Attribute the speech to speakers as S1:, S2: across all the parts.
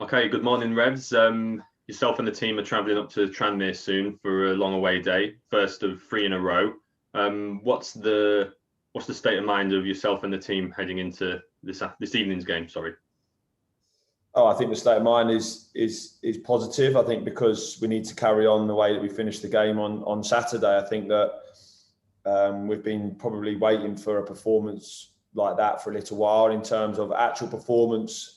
S1: Okay, good morning, Revs. Yourself and the team are travelling up to Tranmere soon for a long away day, first of 3 in a row. What's the state of mind of yourself and the team heading into this evening's game? Sorry.
S2: Oh, I think the state of mind is positive. I think because we need to carry on the way that we finished the game on Saturday. I think that we've been probably waiting for a performance like that for a little while in terms of actual performance.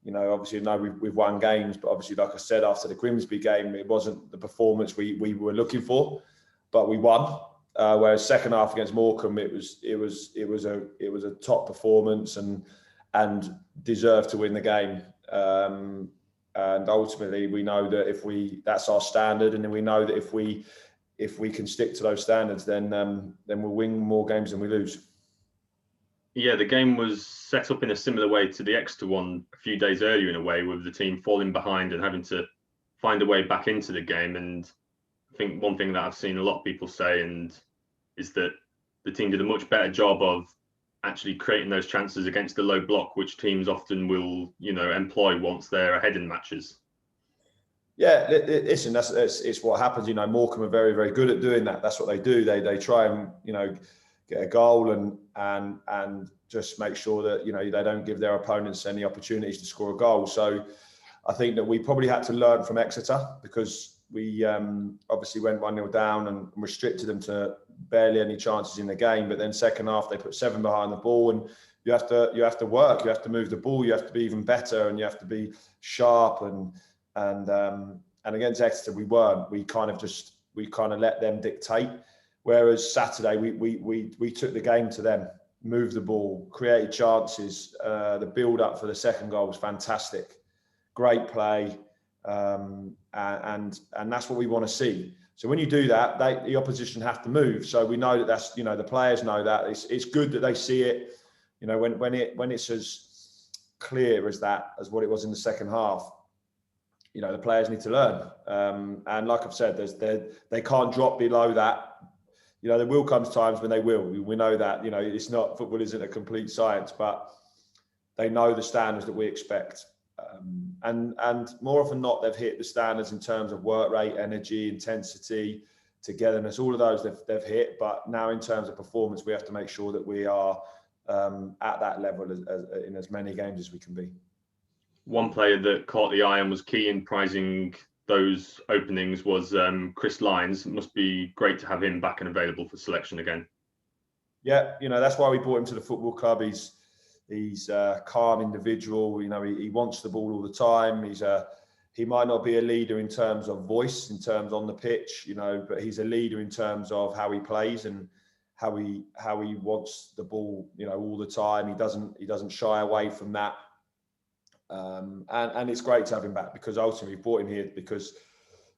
S2: You know, obviously, we've won games, but obviously, like I said, after the Grimsby game, it wasn't the performance we were looking for, but we won. Whereas second half against Morecambe, it was a top performance and deserved to win the game. And ultimately, we know that that's our standard, and then we know that if we can stick to those standards, then we'll win more games than we lose.
S1: Yeah, the game was set up in a similar way to the Exeter one a few days earlier in a way, with the team falling behind and having to find a way back into the game. And I think one thing that I've seen a lot of people say is that the team did a much better job of actually creating those chances against the low block, which teams often will, employ once they're ahead in matches.
S2: Yeah, listen, it's what happens. Morecambe are very, very good at doing that. That's what they do. They try and get a goal and just make sure that they don't give their opponents any opportunities to score a goal. So I think that we probably had to learn from Exeter, because we obviously went 1-0 down and restricted them to barely any chances in the game. But then second half they put 7 behind the ball, and you have to work, you have to move the ball, you have to be even better, and you have to be sharp. And against Exeter we weren't. We kind of let them dictate. Whereas Saturday, we took the game to them, moved the ball, created chances. The build-up for the second goal was fantastic. Great play. And that's what we want to see. So when you do that, the opposition have to move. So we know that's, the players know that. It's good that they see it. When it's as clear as what it was in the second half, the players need to learn. And like I've said, they can't drop below that. There will come times when they will. We know that. It's not, football isn't a complete science, but they know the standards that we expect. And more often than not, they've hit the standards in terms of work rate, energy, intensity, togetherness. All of those they've hit. But now in terms of performance, we have to make sure that we are at that level in as many games as we can be.
S1: One player that caught the eye and was key in prizing those openings was Chris Lyons. It must be great to have him back and available for selection again.
S2: Yeah, that's why we brought him to the football club. He's a calm individual. He wants the ball all the time. He might not be a leader in terms of voice, in terms on the pitch, but he's a leader in terms of how he plays and how he wants the ball, all the time. He doesn't shy away from that. And it's great to have him back, because ultimately we brought him here because,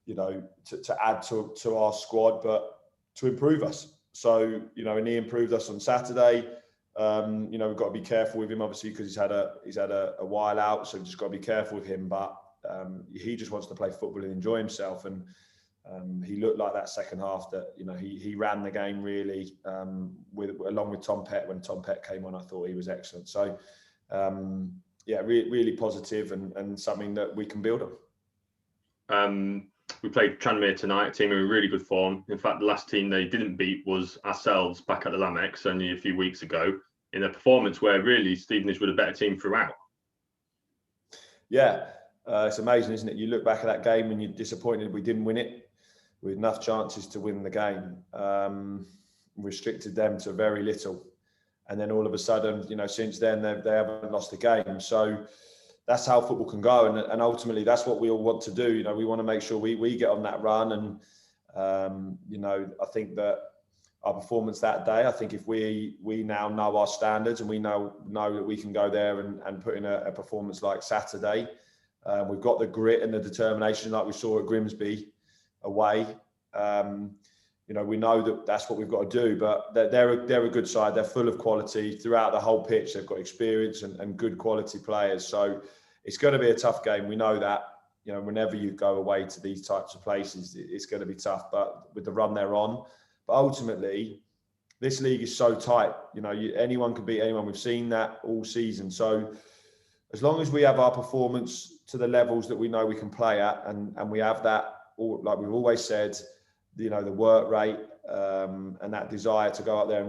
S2: to add to our squad, but to improve us. So, and he improved us on Saturday. We've got to be careful with him, obviously, because he's had a while out. So we've just got to be careful with him. But he just wants to play football and enjoy himself. And he looked like that second half that, he ran the game really along with Tom Pett. When Tom Pett came on, I thought he was excellent. So, yeah, really positive and something that we can build
S1: on. We played Tranmere tonight, a team in really good form. In fact, the last team they didn't beat was ourselves back at the Lamex only a few weeks ago, in a performance where really Stevenage were the better team throughout.
S2: Yeah, it's amazing, isn't it? You look back at that game and you're disappointed we didn't win it. We had enough chances to win the game. Restricted them to very little. And then all of a sudden, since then, they haven't lost a game. So that's how football can go. And ultimately, that's what we all want to do. We want to make sure we get on that run. And, I think that our performance that day, I think if we now know our standards and we know that we can go there and put in a performance like Saturday, we've got the grit and the determination like we saw at Grimsby away. We know that that's what we've got to do, but they're a good side. They're full of quality throughout the whole pitch. They've got experience and good quality players. So it's going to be a tough game. We know that, whenever you go away to these types of places, it's going to be tough, but with the run they're on. But ultimately, this league is so tight. Anyone can beat anyone. We've seen that all season. So as long as we have our performance to the levels that we know we can play at, and we have that, like we've always said, the work rate and that desire to go out there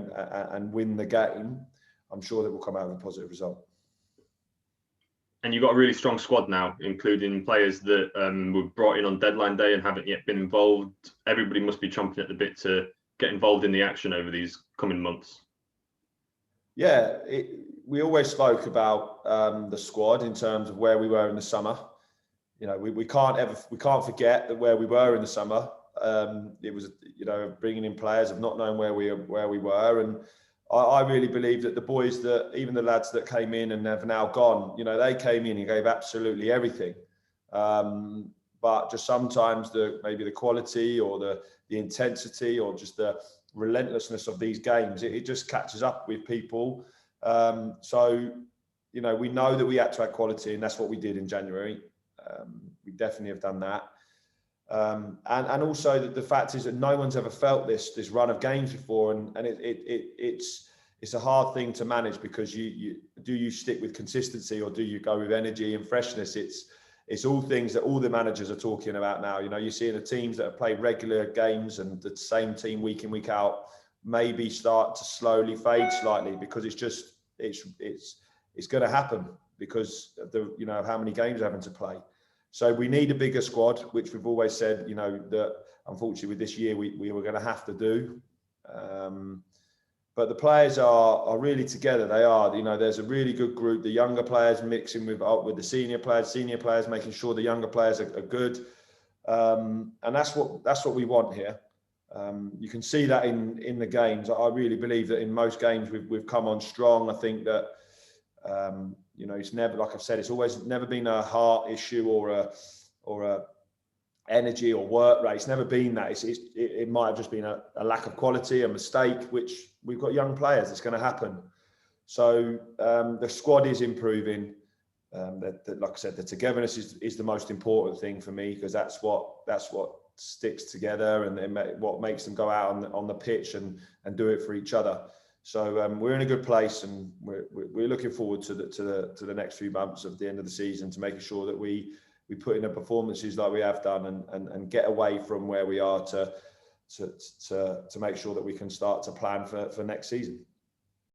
S2: and win the game, I'm sure that will come out with a positive result.
S1: And you've got a really strong squad now, including players that were brought in on deadline day and haven't yet been involved. Everybody must be chomping at the bit to get involved in the action over these coming months.
S2: Yeah, we always spoke about the squad in terms of where we were in the summer. We can't forget that where we were in the summer. It was bringing in players of not knowing where we were, and I really believe that the boys, that even the lads that came in and have now gone, they came in and gave absolutely everything. But just sometimes maybe the quality or the intensity or just the relentlessness of these games, it just catches up with people. So we know that we had to add quality, and that's what we did in January. We definitely have done that. And also the fact is that no one's ever felt this run of games before, and it's a hard thing to manage, because you stick with consistency or do you go with energy and freshness? It's all things that all the managers are talking about now. You're seeing the teams that have played regular games and the same team week in, week out maybe start to slowly fade slightly, because it's going to happen because of how many games they're having to play. So we need a bigger squad, which we've always said, that unfortunately with this year we were going to have to do. But the players are really together. They are, there's a really good group. The younger players mixing with the senior players making sure the younger players are good. And that's what we want here. You can see that in the games. I really believe that in most games we've come on strong. I think that it's never, like I've said, it's always never been a heart issue or a energy or work rate. It's never been that. It might have just been a lack of quality, a mistake, which we've got young players. It's going to happen. So the squad is improving. Like I said, the togetherness is the most important thing for me, because that's what sticks together and what makes them go out on the pitch and do it for each other. So we're in a good place, and we're looking forward to the next few months of the end of the season, to making sure that we put in the performances like we have done and get away from where we are to make sure that we can start to plan for next season.